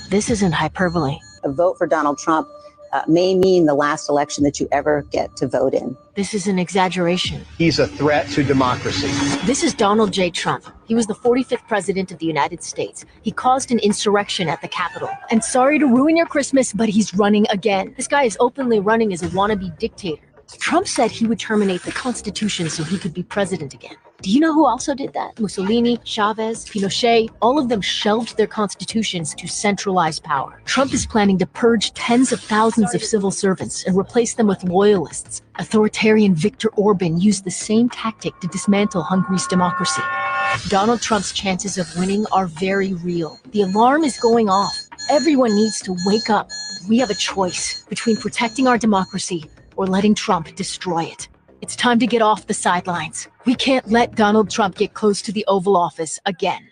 This isn't hyperbole. A vote for Donald Trump may mean the last election that you ever get to vote in. This is an exaggeration. He's a threat to democracy. This is Donald J. Trump. He was the 45th president of the United States. He caused an insurrection at the Capitol. And sorry to ruin your Christmas, but he's running again. This guy is openly running as a wannabe dictator. Trump said he would terminate the Constitution so he could be president again. Do you know who also did that? Mussolini, Chavez, Pinochet, all of them shelved their constitutions to centralize power. Trump is planning to purge tens of thousands of civil servants and replace them with loyalists. Authoritarian Viktor Orban used the same tactic to dismantle Hungary's democracy. Donald Trump's chances of winning are very real. The alarm is going off. Everyone needs to wake up. We have a choice between protecting our democracy or letting Trump destroy it. It's time to get off the sidelines. We can't let Donald Trump get close to the Oval Office again.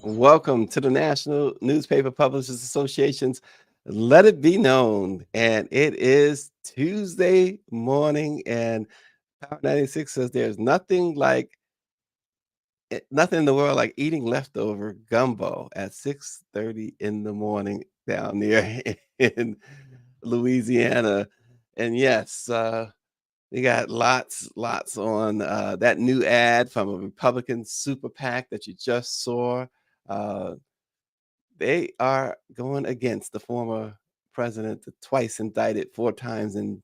Welcome to the National Newspaper Publishers Association's Let It Be Known. And it is Tuesday morning, and Power 96 says there's nothing in the world like eating leftover gumbo at 6:30 in the morning down there in Louisiana. And yes, we got lots on that new ad from a Republican super PAC that you just saw. They are going against the former president, the twice indicted, 4 times, and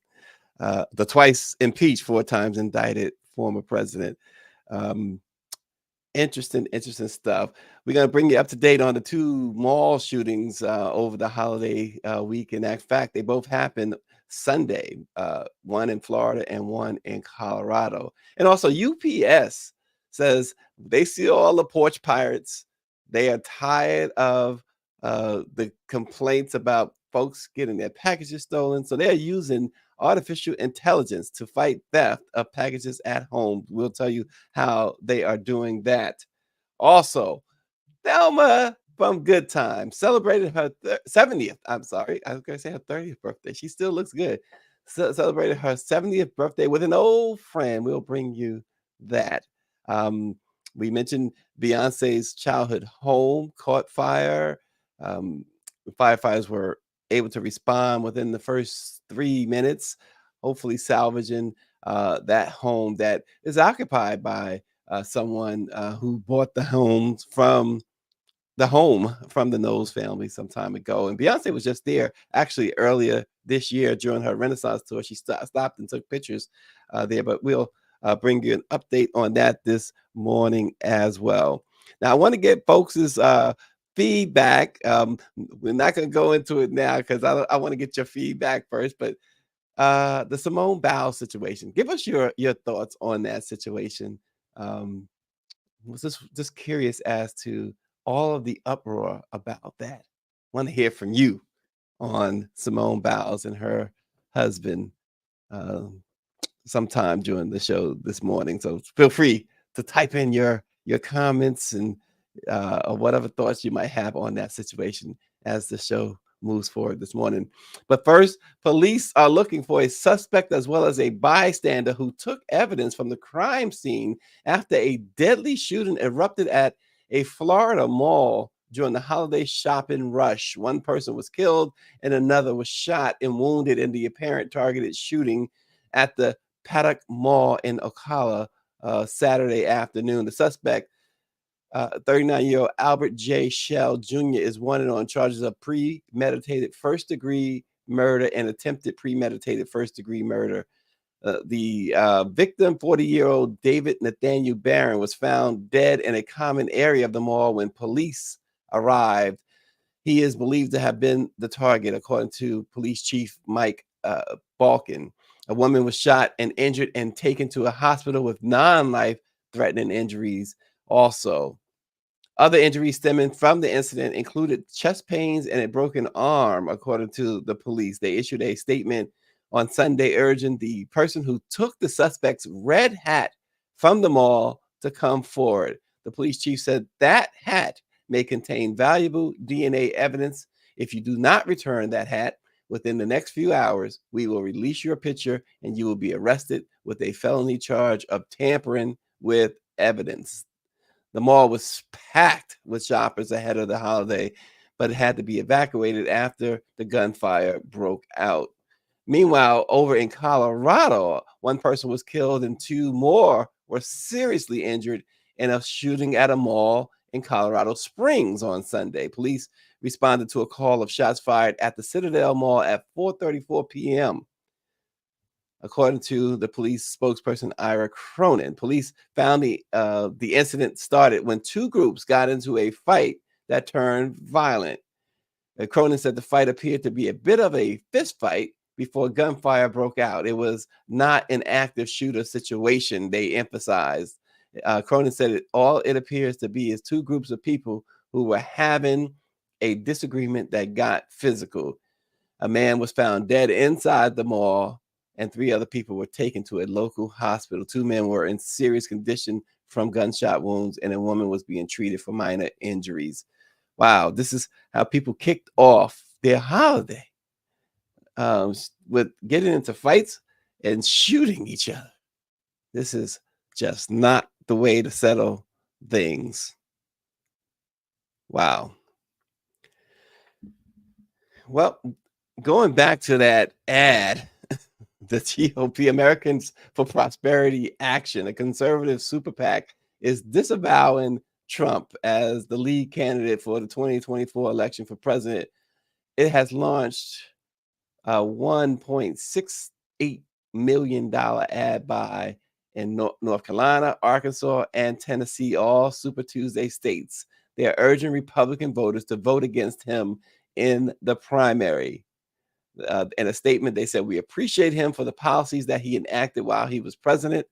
the twice impeached, 4 times indicted former president. Interesting stuff. We're going to bring you up to date on the 2 mall shootings over the holiday week. In fact, they both happened Sunday, one in Florida and one in Colorado. And also UPS says they see all the porch pirates. They are tired of the complaints about folks getting their packages stolen. So they're using artificial intelligence to fight theft of packages at home. We'll tell you how they are doing that. Also, Thelma from Good Time celebrated her 70th. I'm sorry, I was going to say her 30th birthday. She still looks good. Celebrated her 70th birthday with an old friend. We'll bring you that. We mentioned Beyoncé's childhood home caught fire. Firefighters were able to respond within the first 3 minutes, hopefully salvaging that home that is occupied by someone who bought the home from the Knowles family some time ago. And Beyonce was just there actually earlier this year during her Renaissance tour. She stopped and took pictures there, but we'll bring you an update on that this morning as well. Now, I want to get folks' feedback. We're not going to go into it now because I want to get your feedback first, but the Simone Biles situation. Give us your thoughts on that situation. Was just curious as to all of the uproar about that. Want to hear from you on Simone Biles and her husband sometime during the show this morning. So feel free to type in your comments and or whatever thoughts you might have on that situation as the show moves forward this morning. But first, police are looking for a suspect as well as a bystander who took evidence from the crime scene after a deadly shooting erupted at a Florida mall during the holiday shopping rush. One person was killed and another was shot and wounded in the apparent targeted shooting at the Paddock Mall in Ocala Saturday afternoon. The suspect, 39-year-old Albert J. Shell Jr., is wanted on charges of premeditated first-degree murder and attempted premeditated first-degree murder. The victim, 40-year-old David Nathaniel Barron, was found dead in a common area of the mall when police arrived. He is believed to have been the target, according to Police Chief Mike Balkin. A woman was shot and injured and taken to a hospital with non-life-threatening injuries also. Other injuries stemming from the incident included chest pains and a broken arm, according to the police. They issued a statement on Sunday urging the person who took the suspect's red hat from the mall to come forward. The police chief said that hat may contain valuable DNA evidence. If you do not return that hat within the next few hours, we will release your picture and you will be arrested with a felony charge of tampering with evidence. The mall was packed with shoppers ahead of the holiday, but it had to be evacuated after the gunfire broke out. Meanwhile, over in Colorado, one person was killed and two more were seriously injured in a shooting at a mall in Colorado Springs on Sunday. Police responded to a call of shots fired at the Citadel Mall at 4:34 p.m. According to the police spokesperson Ira Cronin, police found the incident started when two groups got into a fight that turned violent. Cronin said the fight appeared to be a bit of a fist fight before gunfire broke out. It was not an active shooter situation, they emphasized. Cronin said all it appears to be is two groups of people who were having a disagreement that got physical. A man was found dead inside the mall, and three other people were taken to a local hospital. Two men were in serious condition from gunshot wounds, and a woman was being treated for minor injuries. Wow, this is how people kicked off their holiday, with getting into fights and shooting each other. This is just not the way to settle things. Wow. Well, going back to that ad, the GOP, Americans for Prosperity Action, a conservative super PAC, is disavowing Trump as the lead candidate for the 2024 election for president. It has launched a $1.68 million ad buy in North Carolina, Arkansas, and Tennessee, all Super Tuesday states. They are urging Republican voters to vote against him in the primary. In a statement, they said, "We appreciate him for the policies that he enacted while he was president,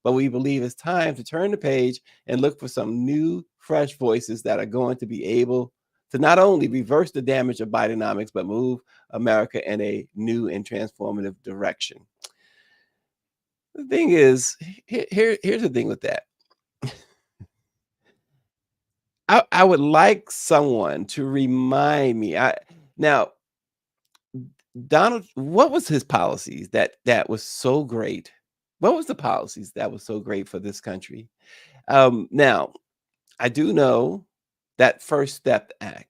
but we believe it's time to turn the page and look for some new, fresh voices that are going to be able to not only reverse the damage of Bidenomics, but move America in a new and transformative direction." The thing is, here's the thing with that. I would like someone to remind me. Now, Donald, what was his policies that was so great? What was the policies that was so great for this country? Now, I do know that First Step Act.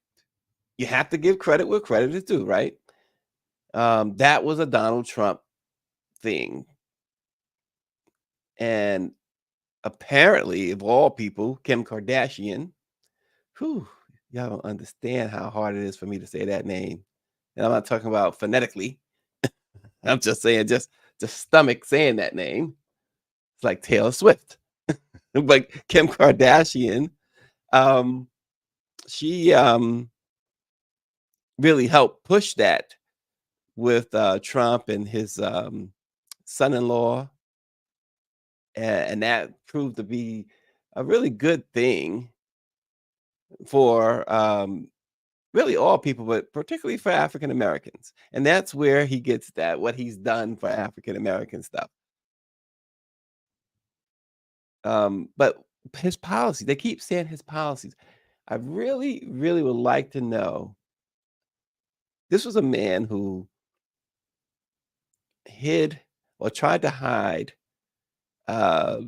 You have to give credit where credit is due, right? That was a Donald Trump thing, and apparently, of all people, Kim Kardashian. Whew, y'all don't understand how hard it is for me to say that name, and I'm not talking about phonetically. I'm just saying, just stomach saying that name. It's like Taylor Swift. But Kim Kardashian, um, she really helped push that with Trump and his son-in-law, and that proved to be a really good thing for really all people, but particularly for African Americans. And that's where he gets that, what he's done for African American stuff. But his policy, they keep saying his policies. I really, really would like to know. This was a man who hid or tried to hide uh,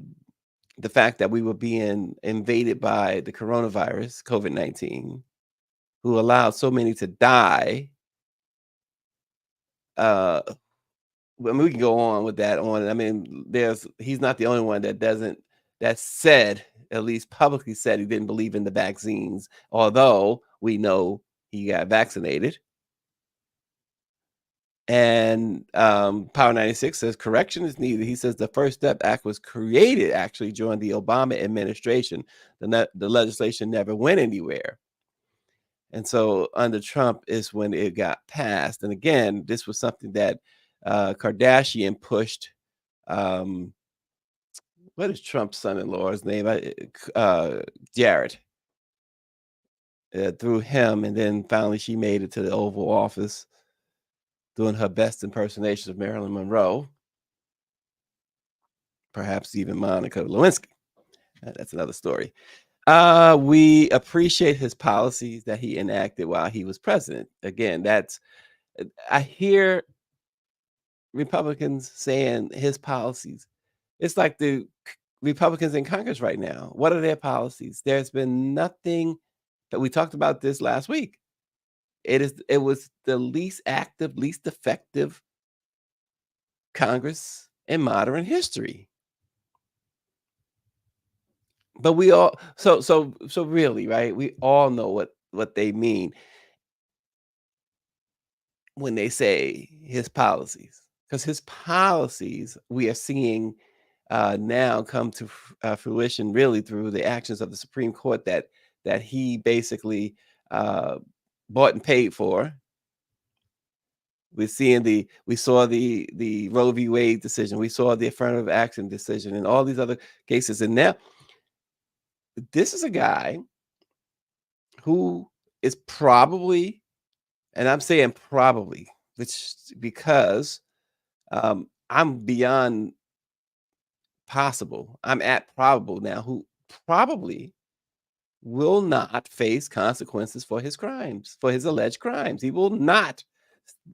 the fact that we were being invaded by the coronavirus, COVID-19, who allowed so many to die. Uh, I mean, we can go on with that on. I mean, he's not the only one that said, at least publicly said, he didn't believe in the vaccines, although we know he got vaccinated. And Power 96 says correction is needed. He says the First Step Act was created actually during the Obama administration. The legislation never went anywhere. And so under Trump is when it got passed. And again, this was something that Kardashian pushed. What is Trump's son-in-law's name? Jared. Through him. And then finally she made it to the Oval Office, doing her best impersonation of Marilyn Monroe, perhaps even Monica Lewinsky. That's another story. We appreciate his policies that he enacted while he was president. Again, I hear Republicans saying his policies. It's like the Republicans in Congress right now. What are their policies? There's been nothing. That we talked about this last week. It was the least active, least effective Congress in modern history. But we all so really, right? We all know what they mean when they say his policies, because his policies we are seeing now come to fruition really through the actions of the Supreme Court that he basically uh, bought and paid for. We saw the Roe v. Wade decision. We saw the affirmative action decision and all these other cases. And now this is a guy who is probably, and I'm saying probably, which because I'm beyond possible. I'm at probable now, who probably will not face consequences for his crimes, for his alleged crimes. He will not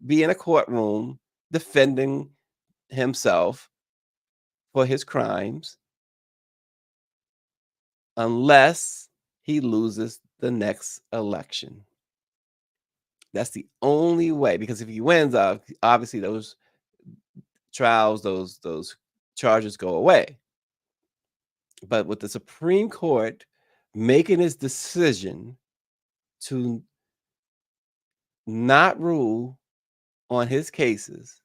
be in a courtroom defending himself for his crimes unless he loses the next election. That's the only way, because if he wins, obviously those trials, those charges go away. But with the Supreme Court making its decision to not rule on his cases,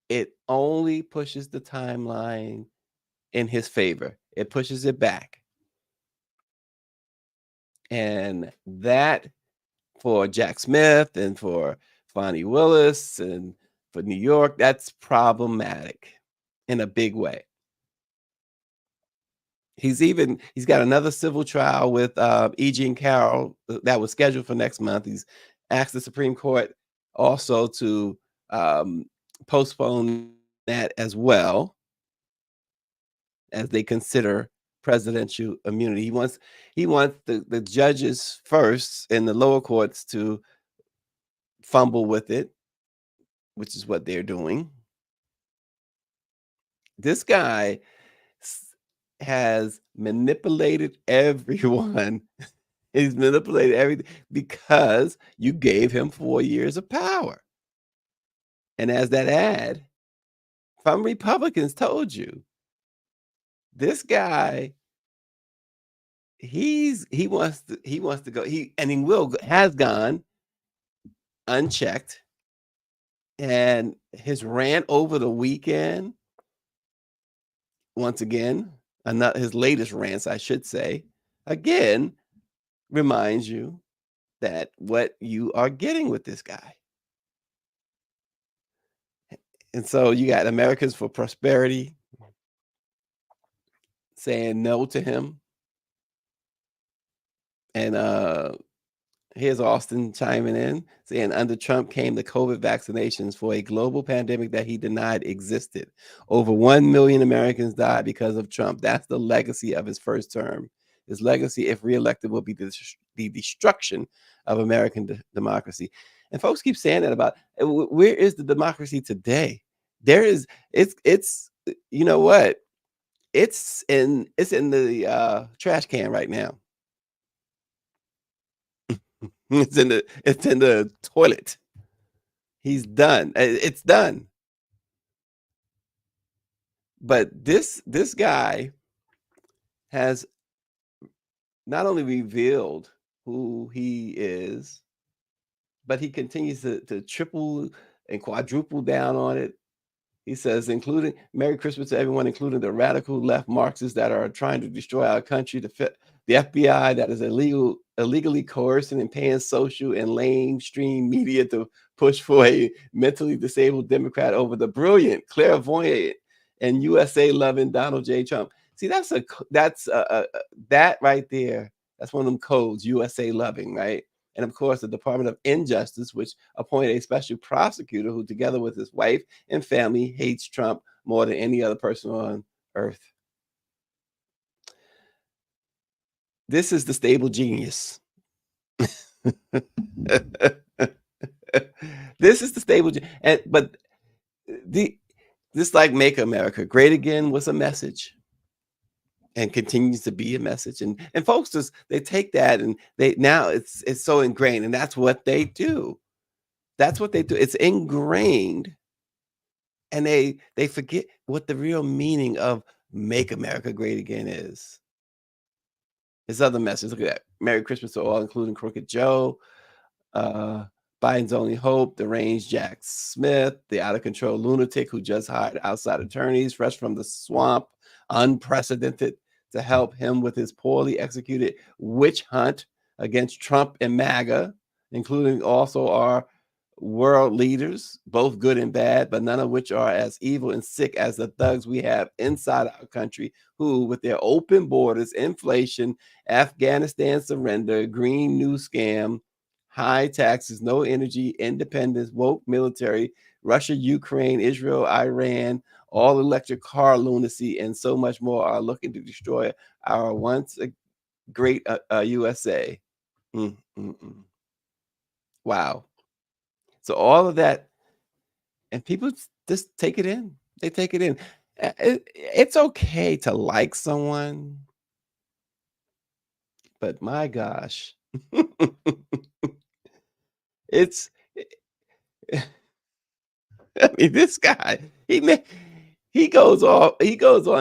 it only pushes the timeline in his favor. It pushes it back. And that, for Jack Smith and for Fonnie Willis and for New York, that's problematic in a big way. He's got another civil trial with E.G. and Carroll that was scheduled for next month. He's asked the Supreme Court also to postpone that as well as they consider presidential immunity. He wants the judges first in the lower courts to fumble with it, which is what they're doing. This guy has manipulated everyone. He's manipulated everything because you gave him 4 years of power. And as that ad from Republicans told you, this guy, he wants to go. He has gone unchecked. And his rant over the weekend, once again, his latest rants, I should say, again, reminds you that what you are getting with this guy. And so you got Americans for Prosperity saying no to him. And here's Austin chiming in, saying under Trump came the COVID vaccinations for a global pandemic that he denied existed. Over 1 million Americans died because of Trump. That's the legacy of his first term. His legacy, if reelected, will be the destruction of American democracy. And folks keep saying that about where is the democracy today? It's you know what? It's in the trash can right now. It's in the toilet. He's done. It's done. But this guy has not only revealed who he is, but he continues to triple and quadruple down on it. He says, including Merry Christmas to everyone, including the radical left Marxists that are trying to destroy our country, the FBI that is illegally coercing and paying social and mainstream media to push for a mentally disabled Democrat over the brilliant, clairvoyant, and USA loving Donald J. Trump. See, that right there. That's one of them codes, USA loving, right? And of course, the Department of Injustice, which appointed a special prosecutor who, together with his wife and family, hates Trump more than any other person on earth. This is the stable genius. This is the stable genius. But this, like, Make America Great Again was a message. and continues to be a message. And folks just they take that and they now it's so ingrained, and that's what they do. That's what they do. It's ingrained, and they forget what the real meaning of "Make America Great Again" is. His other message. Look at that. Merry Christmas to all, including Crooked Joe. uh, Biden's only hope, deranged Jack Smith, the out of control lunatic who just hired outside attorneys fresh from the swamp, unprecedented, to help him with his poorly executed witch hunt against Trump and MAGA, including also our world leaders, both good and bad, but none of which are as evil and sick as the thugs we have inside our country, who, with their open borders, inflation, Afghanistan surrender, Green New Scam, high taxes, no energy, independence, woke military, Russia, Ukraine, Israel, Iran, all electric car lunacy, and so much more, are looking to destroy our once great USA. Mm, mm, mm. Wow. So all of that, and people just take it in. They take it in. It's okay to like someone, but my gosh, it's I mean, this guy, he goes on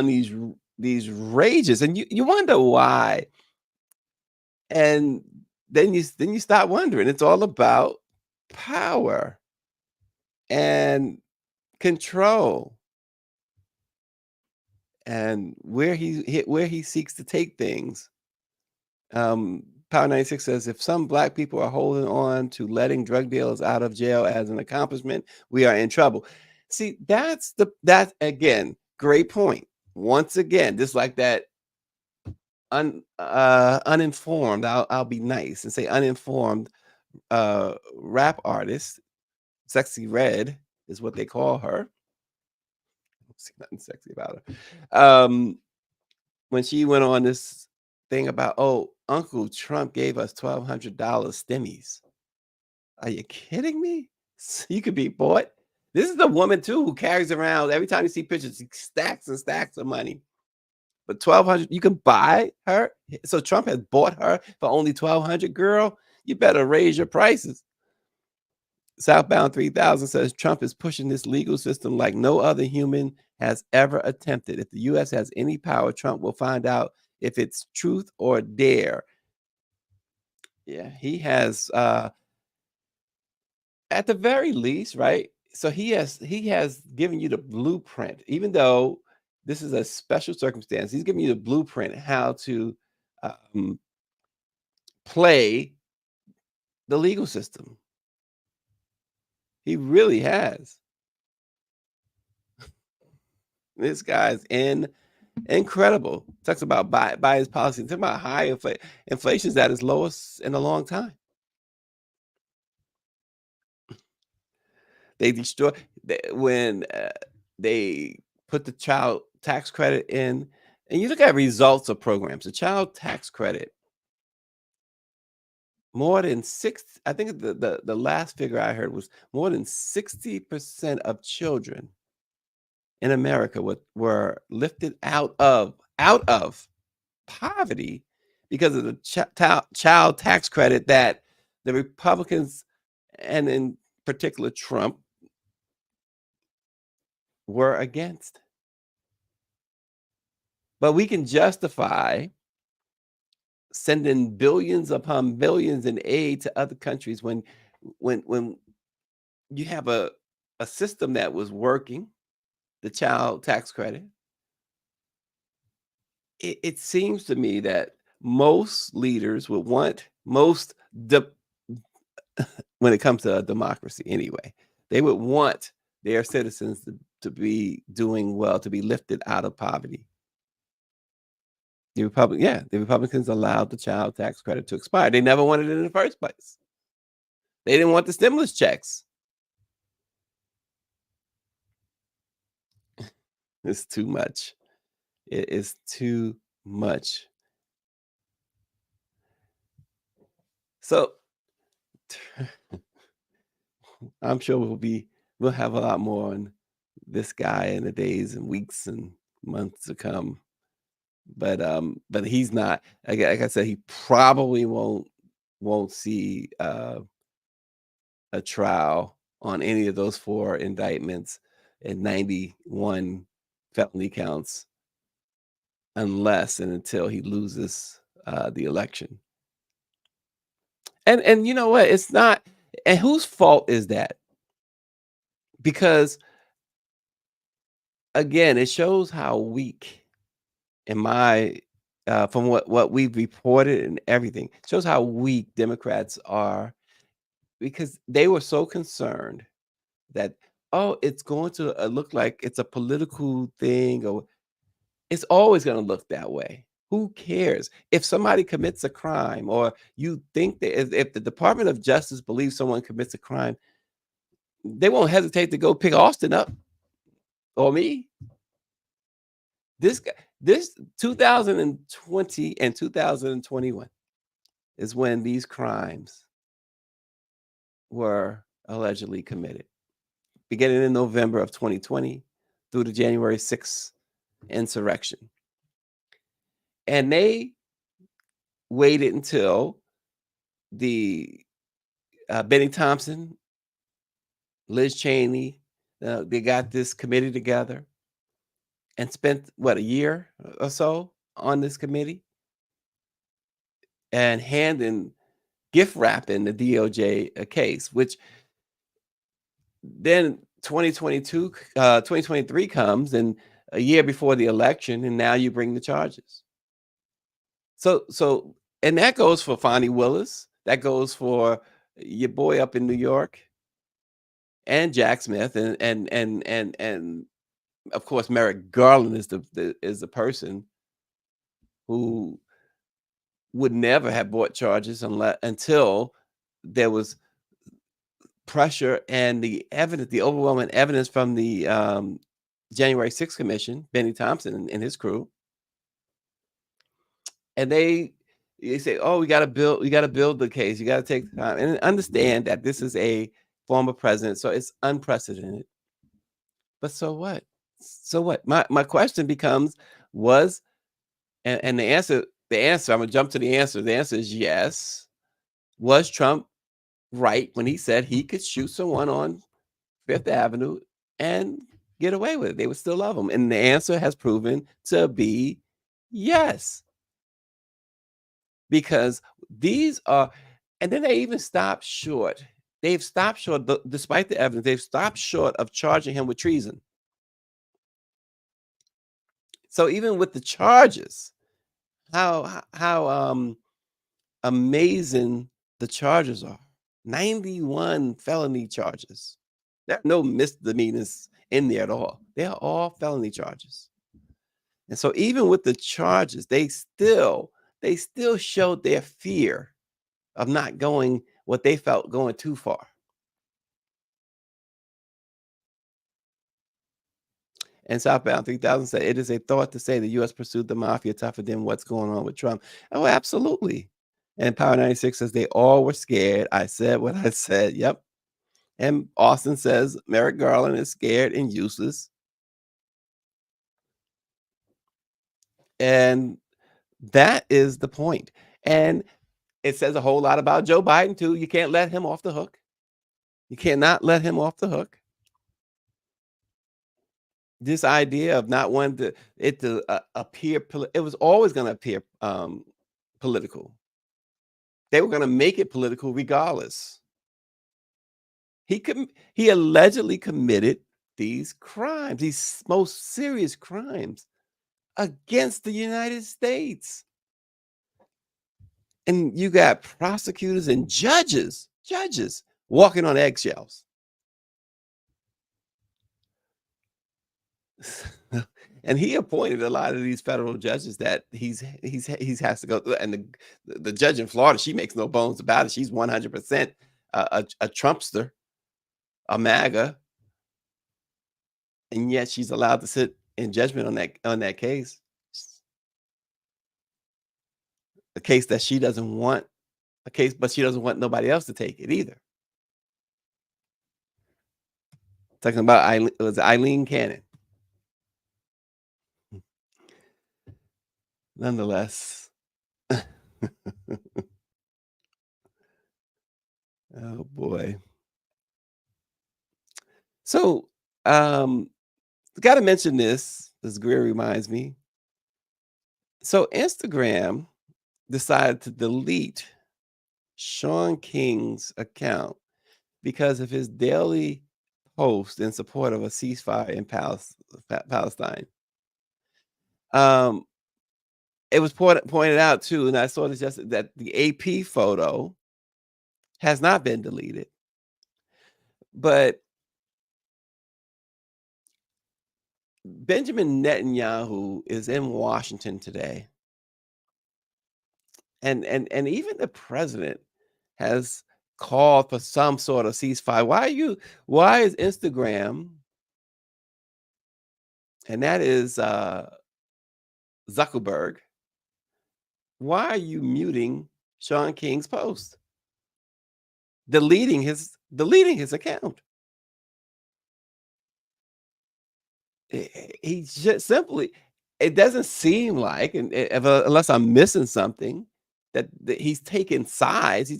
these rages, and you wonder why, and then you start wondering. It's all about power and control, and where he seeks to take things. Power 96 says, if some black people are holding on to letting drug dealers out of jail as an accomplishment, we are in trouble. See, that again, great point. Once again, just like that uninformed, I'll be nice and say uninformed rap artist, Sexy Red is what they call her. I don't see nothing sexy about her. When she went on this thing about, oh, Uncle Trump gave us $1,200 stimmies. Are you kidding me? You could be bought. This is the woman too who carries around every time you see pictures, stacks and stacks of money. But 1,200, you can buy her. So Trump has bought her for only 1,200. Girl, you better raise your prices. Southbound 3000 says Trump is pushing this legal system like no other human has ever attempted. If the U.S. has any power, Trump will find out if it's truth or dare. Yeah, he has, at the very least, right? So he has given you the blueprint, even though this is a special circumstance. He's giving you the blueprint how to um, play the legal system. He really has. This guy's incredible. Talks about buy his policy. Talking about high inflation is at its lowest in a long time. They destroy when they put the child tax credit in, and you look at results of programs. The child tax credit, more than six. I think the last figure I heard was more than 60% of children in America were lifted out of poverty because of the child tax credit that the Republicans, and in particular Trump, were against. But we can justify sending billions upon billions in aid to other countries when you have a system that was working, the child tax credit. It seems to me that most leaders would want when it comes to a democracy anyway, they would want their citizens to be doing well, to be lifted out of poverty. The Republicans allowed the child tax credit to expire. They never wanted it in the first place. They didn't want the stimulus checks. It's too much. It is too much. So I'm sure we'll have a lot more on this guy in the days and weeks and months to come. but he's not. Like I said, he probably won't see a trial on any of those 4 indictments and 91 felony counts unless and until he loses the election. And you know what? It's not. And whose fault is that? Because again, it shows how weak, in my from what we've reported and everything, shows how weak Democrats are, because they were so concerned that, oh, it's going to look like it's a political thing, or it's always going to look that way. Who cares if somebody commits a crime, or you think that if the Department of Justice believes someone commits a crime, they won't hesitate to go pick Austin up or me. This 2020 and 2021 is when these crimes were allegedly committed, beginning in November of 2020 through the January 6th insurrection. And they waited until the Benny Thompson, Liz Cheney, they got this committee together and spent, what, a year or so on this committee and handing, gift wrapping the DOJ a case, which then 2023 comes, and a year before the election, and now you bring the charges. So, and that goes for Fonnie Willis, that goes for your boy up in New York, and Jack Smith, and of course Merrick Garland is the person who would never have brought charges until there was pressure and the evidence, the overwhelming evidence from the January 6th Commission, Benny Thompson and his crew. And they say, oh, we got to build the case. You got to take time and understand that this is a former president, so it's unprecedented. But so what? So what? My question becomes, and the answer, I'm gonna jump to the answer. The answer is yes. Was Trump right when he said he could shoot someone on Fifth Avenue and get away with it? They would still love him. And the answer has proven to be yes. Because these are, and then they even stopped short. They've stopped short, despite the evidence, they've stopped short of charging him with treason. So even with the charges, how amazing the charges are. 91 felony charges. There are no misdemeanors in there at all. They are all felony charges. And so even with the charges, they still showed their fear of not going what they felt going too far. And Southbound 3000 said, it is a thought to say the U.S. pursued the mafia tougher than what's going on with Trump. Oh, absolutely. And Power 96 says they all were scared. I said what I said. Yep. And Austin says Merrick Garland is scared and useless. And that is the point. And it says a whole lot about Joe Biden, too. You can't let him off the hook. You cannot let him off the hook. This idea of not wanting it to appear, it was always going to appear political. They were going to make it political regardless. He allegedly committed these crimes, these most serious crimes against the United States. And you got prosecutors and judges walking on eggshells. And he appointed a lot of these federal judges that he's has to go through. And the judge in Florida, she makes no bones about it. She's 100% a Trumpster, a MAGA, and yet she's allowed to sit in judgment on that case. A case that she doesn't want, but she doesn't want nobody else to take it either. Talking about Eileen Cannon. nonetheless. Oh boy. So, got to mention this. This Greer reminds me. So, Instagram decided to delete Sean King's account because of his daily post in support of a ceasefire in Palestine. It was pointed out too, and I saw this yesterday, that the AP photo has not been deleted, but Benjamin Netanyahu is in Washington today, and even the president has called for some sort of ceasefire. Why is Instagram, and that is Zuckerberg, why are you muting Sean King's post? Deleting his account. He just simply, it doesn't seem like, and unless I'm missing something, that he's taking sides. He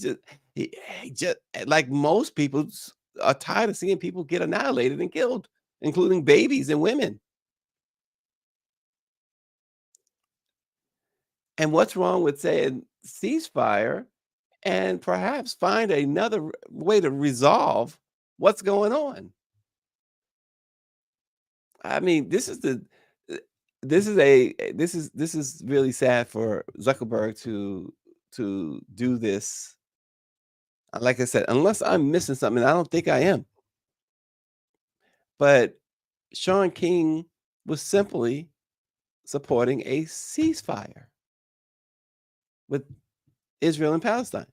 just, like most people, are tired of seeing people get annihilated and killed, including babies and women. And what's wrong with saying ceasefire and perhaps find another way to resolve what's going on? I mean, this is really sad for Zuckerberg to do this. Like I said, unless I'm missing something, I don't think I am. But Sean King was simply supporting a ceasefire with Israel and Palestine.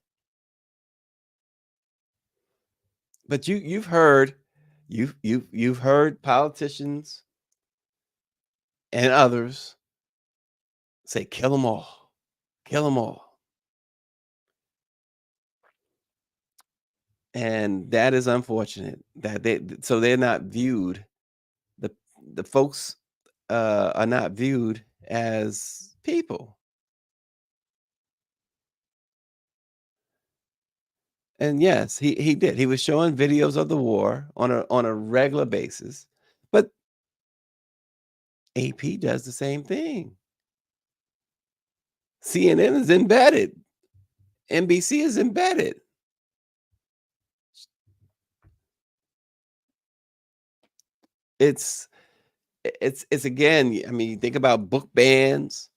But you've heard politicians and others say, kill them all, kill them all. And that is unfortunate that they're not viewed, the folks are not viewed as people. And yes, he did. He was showing videos of the war on a regular basis, but AP does the same thing. CNN is embedded. NBC is embedded. It's again, I mean, you think about book bans.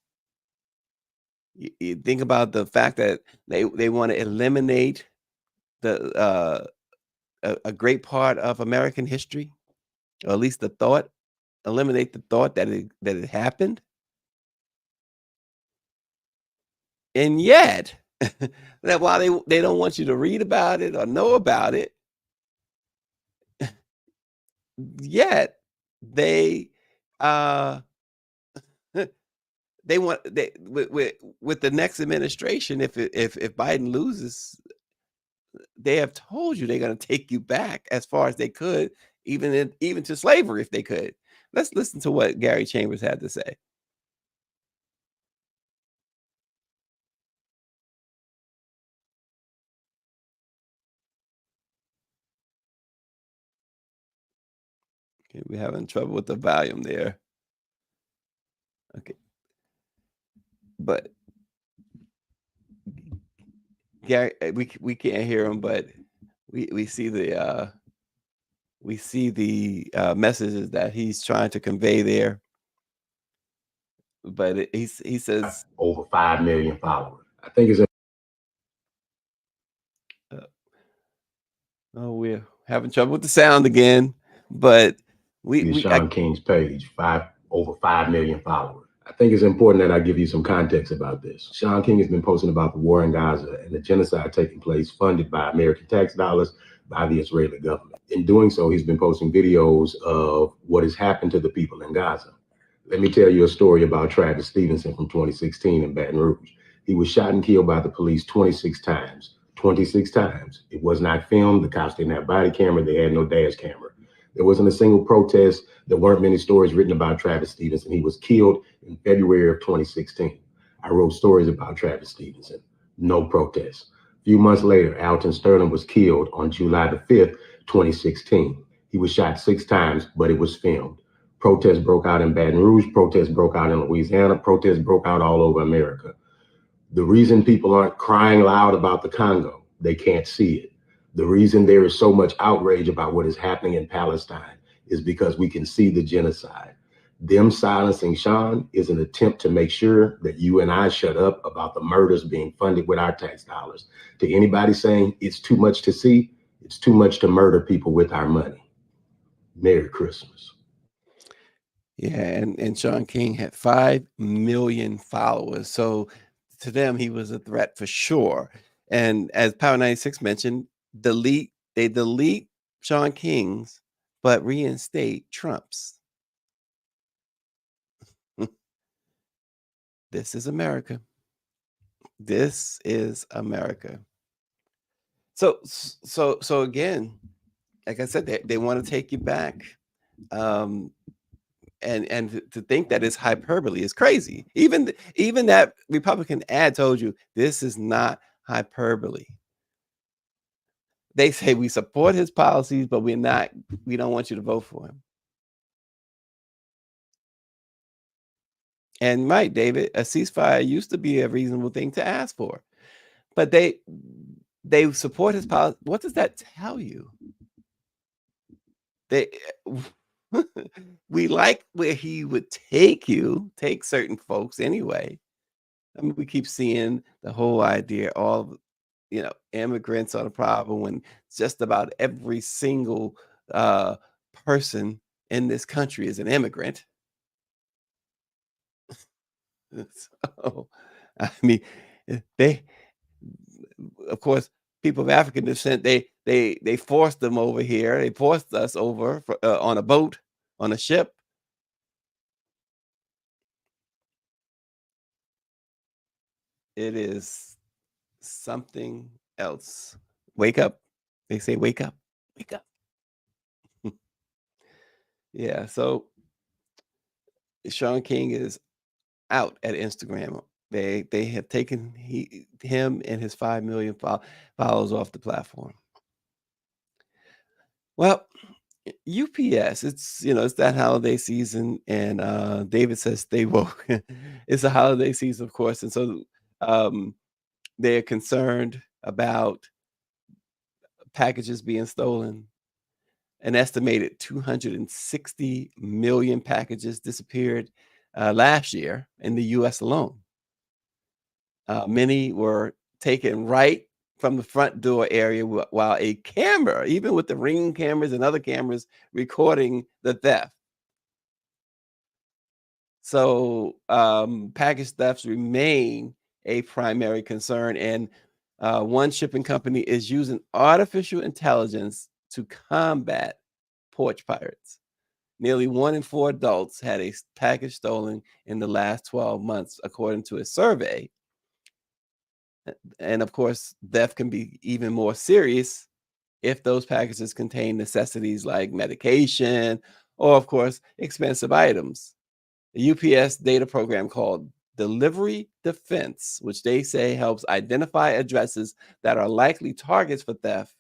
You think about the fact that they want to eliminate a great part of American history, or at least the thought, eliminate the thought that it happened. And yet, that while they don't want you to read about it or know about it, yet they they want, with the next administration, if Biden loses, they have told you they're going to take you back as far as they could, even to slavery if they could. Let's listen to what Gary Chambers had to say. Okay, we're having trouble with the volume there. Okay. But Gary, we can't hear him, but we see the messages that he's trying to convey there. But he says over 5 million followers. I think it's oh, we're having trouble with the sound again, but Sean King's page, over 5 million followers. I think it's important that I give you some context about this. Sean King has been posting about the war in Gaza and the genocide taking place funded by American tax dollars by the Israeli government. In doing so, he's been posting videos of what has happened to the people in Gaza. Let me tell you a story about Travis Stevenson from 2016 in Baton Rouge. He was shot and killed by the police 26 times. 26 times. It was not filmed. The cops didn't have body camera. They had no dash camera. There wasn't a single protest. There weren't many stories written about Travis Stevenson. He was killed in February of 2016. I wrote stories about Travis Stevenson. No protests. A few months later, Alton Sterling was killed on July the 5th, 2016. He was shot 6 times, but it was filmed. Protests broke out in Baton Rouge. Protests broke out in Louisiana. Protests broke out all over America. The reason people aren't crying loud about the Congo, they can't see it. The reason there is so much outrage about what is happening in Palestine is because we can see the genocide. Them silencing Sean is an attempt to make sure that you and I shut up about the murders being funded with our tax dollars. To anybody saying it's too much to see, it's too much to murder people with our money. Merry Christmas. Yeah, and Sean King had 5 million followers. So to them, he was a threat for sure. And as Power 96 mentioned, they delete Sean King's, but reinstate Trump's. This is America. This is America. So again, like I said, they want to take you back. And to think that it's hyperbole is crazy. Even that Republican ad told you this is not hyperbole. They say we support his policies, but we don't want you to vote for him. And right, David, a ceasefire used to be a reasonable thing to ask for, but they support his policy. What does that tell you? We like where he would take certain folks anyway. I mean, we keep seeing the whole idea, all immigrants are the problem when just about every single person in this country is an immigrant. So, I mean, of course, people of African descent, they forced them over here. They forced us over on a boat, on a ship. It is something else. Wake up. They say, wake up, wake up. Yeah. So Sean King is out at Instagram. They have taken him and his 5 million followers off the platform. Well, UPS, it's that holiday season, and David says stay woke. It's a holiday season, of course, and so they're concerned about packages being stolen. An estimated 260 million packages disappeared last year in the U.S. alone. Many were taken right from the front door area while a camera, even with the Ring cameras and other cameras, recording the theft. So package thefts remain a primary concern, and one shipping company is using artificial intelligence to combat porch pirates. Nearly 1 in 4 adults had a package stolen in the last 12 months, according to a survey. And of course, theft can be even more serious if those packages contain necessities like medication or, of course, expensive items. The UPS data program called Delivery Defense, which they say helps identify addresses that are likely targets for theft,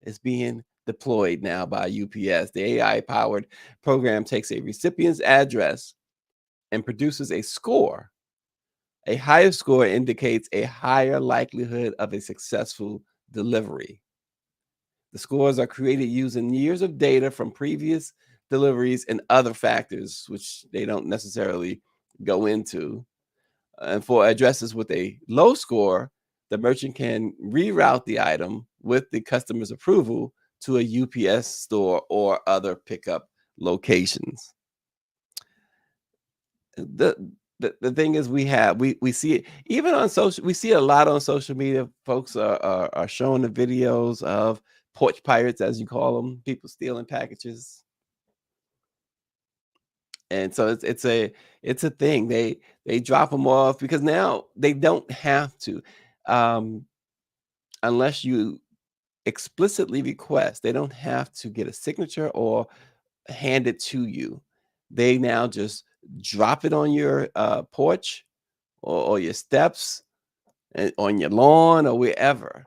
is being deployed now by UPS. The AI-powered program takes a recipient's address and produces a score. A higher score indicates a higher likelihood of a successful delivery. The scores are created using years of data from previous deliveries and other factors, which they don't necessarily go into. And for addresses with a low score, the merchant can reroute the item with the customer's approval to a UPS store or other pickup locations. The thing is, we see it even on social. We see it a lot on social media. Folks are showing the videos of porch pirates, as you call them, people stealing packages. And so it's a thing. They drop them off because now they don't have to, unless you explicitly request. They don't have to get a signature or hand it to you. They now just drop it on your porch or your steps and on your lawn or wherever,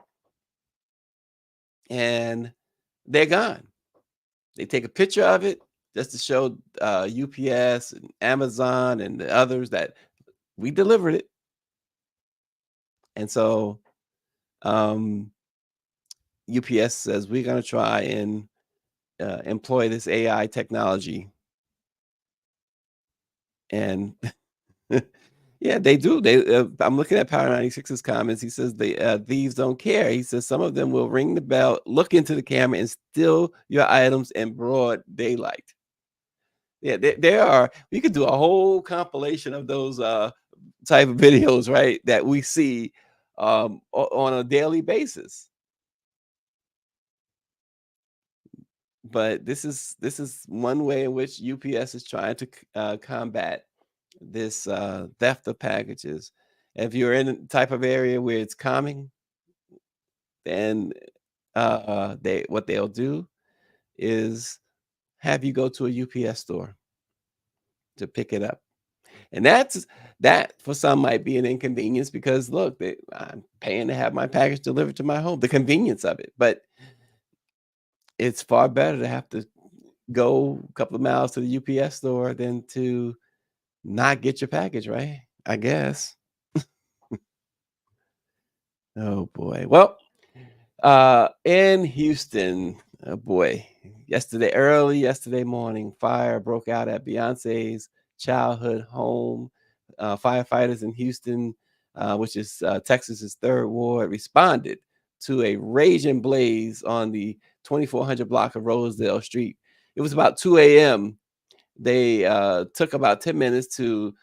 and they're gone. They take a picture of it just to show UPS and Amazon and the others that we delivered it. And so UPS says we're going to try and employ this AI technology. And yeah, they do. I'm looking at Power 96's comments. He says the thieves don't care. He says some of them will ring the bell, look into the camera, and steal your items in broad daylight. Yeah, there are. We could do a whole compilation of those type of videos, right? That we see on a daily basis. But this is one way in which UPS is trying to combat this theft of packages. If you're in a type of area where it's common, then what they'll do is have you go to a UPS store to pick it up. And that for some might be an inconvenience because look, I'm paying to have my package delivered to my home, the convenience of it. But it's far better to have to go a couple of miles to the UPS store than to not get your package, right? I guess. Oh boy. Well, in Houston, oh boy, early yesterday morning, fire broke out at Beyonce's childhood home. Firefighters in Houston, which is Texas's third ward, responded to a raging blaze on the 2400 block of Rosedale Street. It was about 2 a.m. They took about 10 minutes to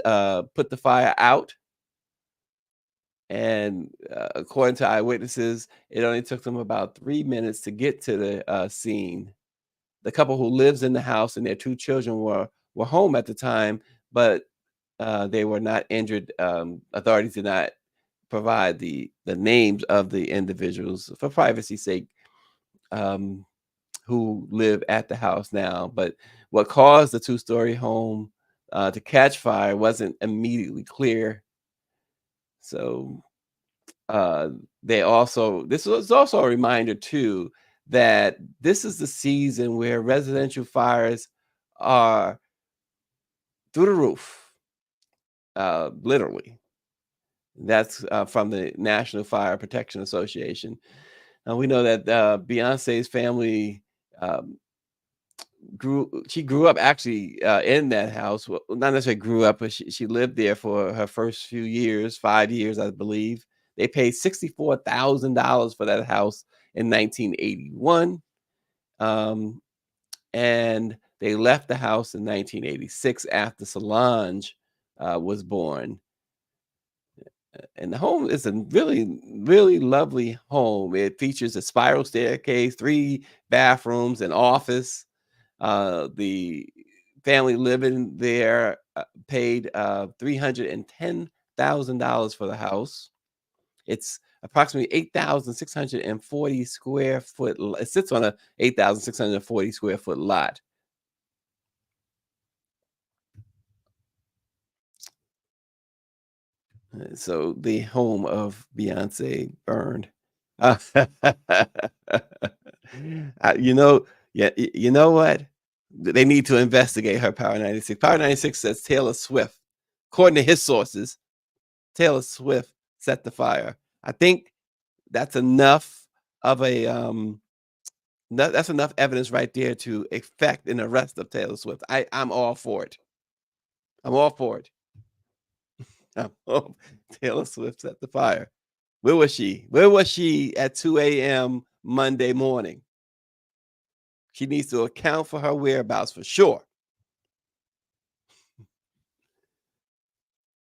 put the fire out. And according to eyewitnesses, it only took them about 3 minutes to get to the scene. The couple who lives in the house and their 2 children were home at the time, but they were not injured. Authorities did not provide the names of the individuals for privacy's sake who live at the house now. But what caused the 2-story home to catch fire wasn't immediately clear. So this was also a reminder too that this is the season where residential fires are through the roof, literally. That's from the National Fire Protection Association. And we know that Beyonce's family grew up actually in that house. Well, not necessarily grew up, but she lived there for her first few years, 5 years, I believe. They paid $64,000 for that house in 1981. And they left the house in 1986 after Solange was born. And the home is a really, really lovely home. It features a spiral staircase, 3 bathrooms, an office. The family living there paid $310,000 for the house. It's approximately 8,640 square foot. It sits on a 8,640 square foot lot. So the home of Beyonce burned. You know, yeah, you know what? They need to investigate her Power 96. Power 96 says Taylor Swift, according to his sources, Taylor Swift set the fire. I think that's enough of a that's enough evidence right there to effect an arrest of Taylor Swift. I'm all for it. I'm all for it. Taylor Swift set the fire. Where was she? Where was she at 2 a.m. Monday morning? She needs to account for her whereabouts for sure.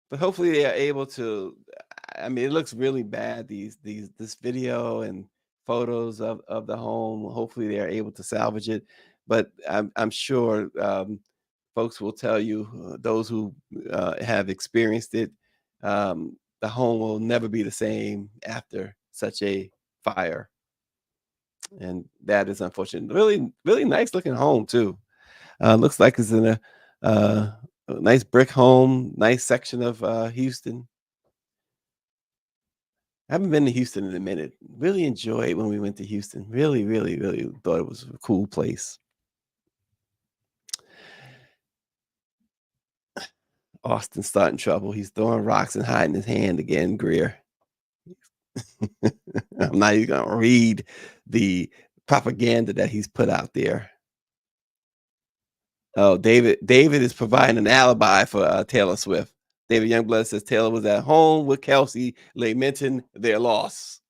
But hopefully they are able to. I mean, it looks really bad. This video and photos of the home. Hopefully they are able to salvage it. But I'm sure folks will tell you, those who have experienced it, the home will never be the same after such a fire. And that is unfortunate. Really, really nice looking home too. Looks like it's in a A nice brick home, nice section of Houston. I haven't been to Houston in a minute. Really enjoyed when we went to Houston. Really, really, really thought it was a cool place. Austin's starting trouble. He's throwing rocks and hiding his hand again, Greer. I'm not even going to read the propaganda that he's put out there. Oh, David is providing an alibi for Taylor Swift. David Youngblood says Taylor was at home with Kelsey lamenting their loss.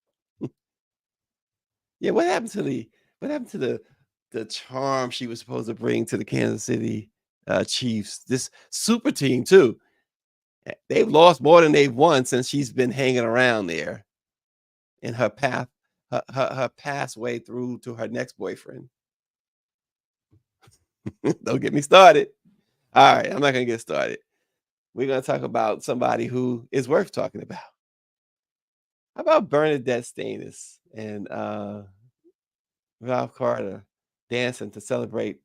Yeah, what happened to the charm she was supposed to bring to the Kansas City Chiefs? This super team too. They've lost more than they've won since she's been hanging around there in her path, her pathway through to her next boyfriend. Don't get me started. All right, I'm not gonna get started. We're gonna talk about somebody who is worth talking about. How about Bernadette Stanis and Ralph Carter dancing to celebrate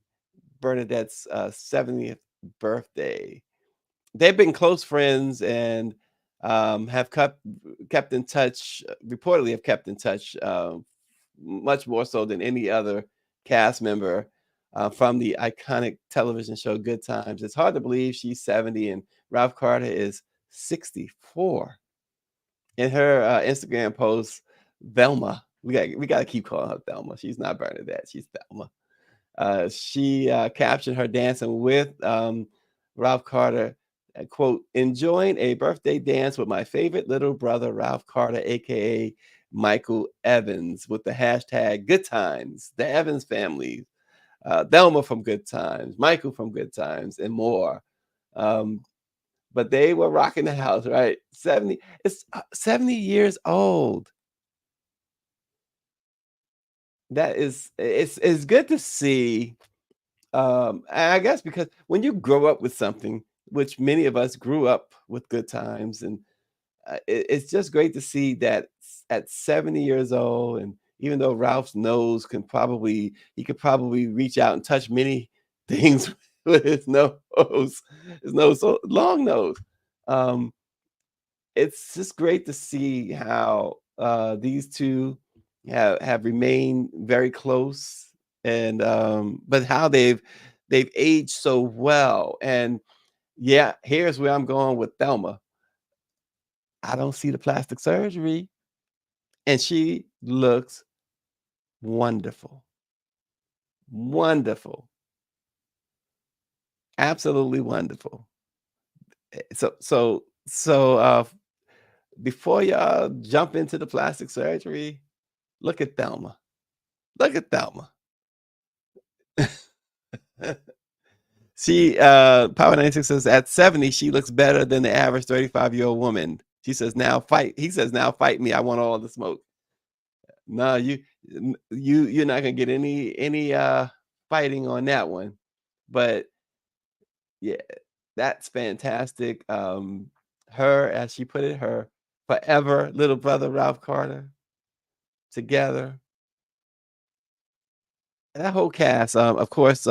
Bernadette's 70th birthday? They've been close friends and have kept in touch. Reportedly, have kept in touch much more so than any other cast member from the iconic television show Good Times. It's hard to believe she's 70 and Ralph Carter is 64. In her Instagram post, Thelma, we got to keep calling her Thelma. She's not Bernadette. She's Thelma. She captioned her dancing with Ralph Carter, quote, enjoying a birthday dance with my favorite little brother, Ralph Carter, aka Michael Evans, with the hashtag Good Times, the Evans family, Thelma from Good Times, Michael from Good Times, and more. But they were rocking the house, right? 70, it's 70 years old. That is, it's good to see. I guess because when you grow up with something, which many of us grew up with Good Times, and it's just great to see that at 70 years old, and even though Ralph's nose he could probably reach out and touch many things with his nose so long nose. Um, it's just great to see how these two have remained very close, and but how they've aged so well. And yeah, here's where I'm going with Thelma. I don't see the plastic surgery, and she looks wonderful, wonderful, absolutely wonderful. So before y'all jump into the plastic surgery, look at Thelma. Look at Thelma. She Power 96 says at 70, she looks better than the average 35-year-old woman. She says, now fight. He says, now fight me. I want all the smoke. No, you're not gonna get any fighting on that one. But yeah, that's fantastic. Her, as she put it, her forever little brother Ralph Carter together. And that whole cast, of course,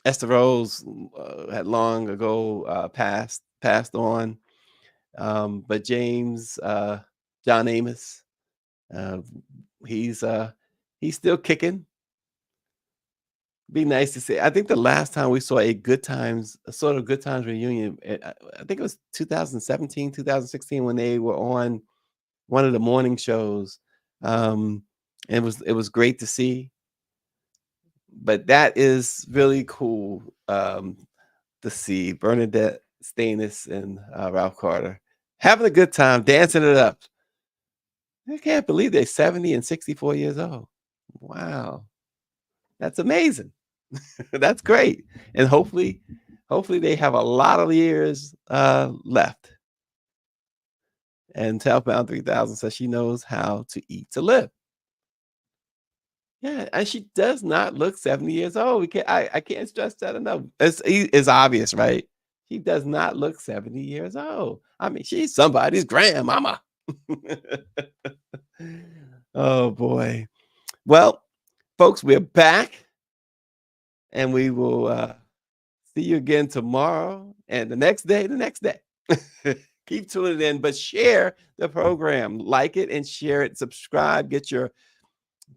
Esther Rose had long ago passed on, but James John Amos, uh, he's he's still kicking. Be nice to see. I think the last time we saw a sort of Good Times reunion, I think it was 2017, 2016 when they were on one of the morning shows. It was great to see. But that is really cool to see Bernadette Stanis and Ralph Carter having a good time, dancing it up. I can't believe they're 70 and 64 years old. Wow. That's amazing. That's great. And hopefully they have a lot of years left. And Southbound 3000 says she knows how to eat to live. Yeah, and she does not look 70 years old. I can't stress that enough. It's obvious, right? She does not look 70 years old. I mean, she's somebody's grandmama. Oh boy. Well, folks, we're back, and we will See you again tomorrow and the next day. Keep tuning in, but share the program. Like it and share it. Subscribe. Get your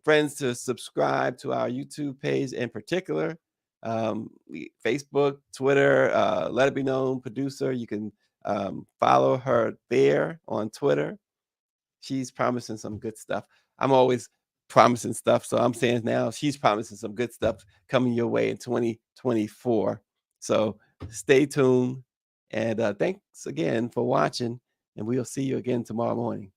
friends to subscribe to our YouTube page in particular. Facebook, Twitter, Let It Be Known producer. You can follow her there on Twitter. She's promising some good stuff. I'm always promising stuff, so I'm saying now she's promising some good stuff coming your way in 2024. So stay tuned, and thanks again for watching, and we'll see you again tomorrow morning.